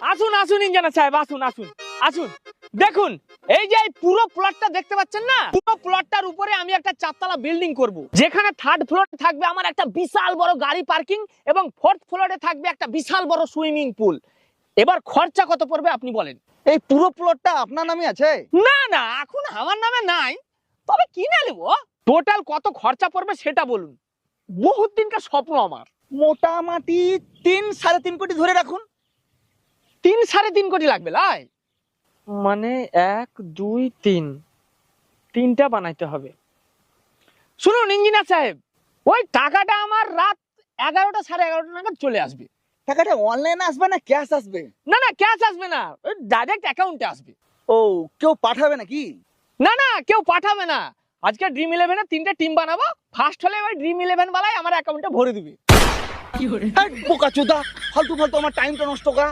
আসুন আসুন ইঞ্জিনিয়ার সাহেব, আসুন আসুন আসুন। দেখুন এই যে এই পুরো প্লটটা দেখতে পাচ্ছেন না, পুরো প্লটটার উপরে আমি একটা চারতলা বিল্ডিং করব, যেখানে থার্ড ফ্লোরে থাকবে আমার একটা বিশাল বড় গাড়ি পার্কিং এবং ফোর্থ ফ্লোরে থাকবে একটা বিশাল বড় সুইমিং পুল। এবার খরচা কত পড়বে আপনি বলেন? এই পুরো প্লটটা আপনার নামে আছে? না না, এখন আমার নামে নাই, তবে কিনে নেব। টোটাল কত খরচা পড়বে সেটা বলুন, বহুত দিনকার স্বপ্ন আমার। মোটামুটি 3-3.5 কোটি ধরে রাখুন। 3-3.5 কোটি লাগবে লাই? মানে 1 2 3, তিনটা বানাইতে হবে। শুনুন ইঞ্জিনিয়ার সাহেব, ওই টাকাটা আমার রাত 11টা 11:30 নাগাদ চলে আসবে। টাকাটা অনলাইনে আসবে না ক্যাশ আসবে? না না, ক্যাশ আসবে না, ডাইরেক্ট অ্যাকাউন্টে আসবে। ও, কেউ পাঠাবে নাকি? না না, কেউ পাঠাবে না। আজকে ড্রিম 11-এ 3টে টিম বানাবো, ফার্স্ট হলে ওই ড্রিম 11 বালাই আমার অ্যাকাউন্টে ভরে দিবে। বোকাচোদা, ফালতু ফালতু আমার টাইমটা নষ্ট করা।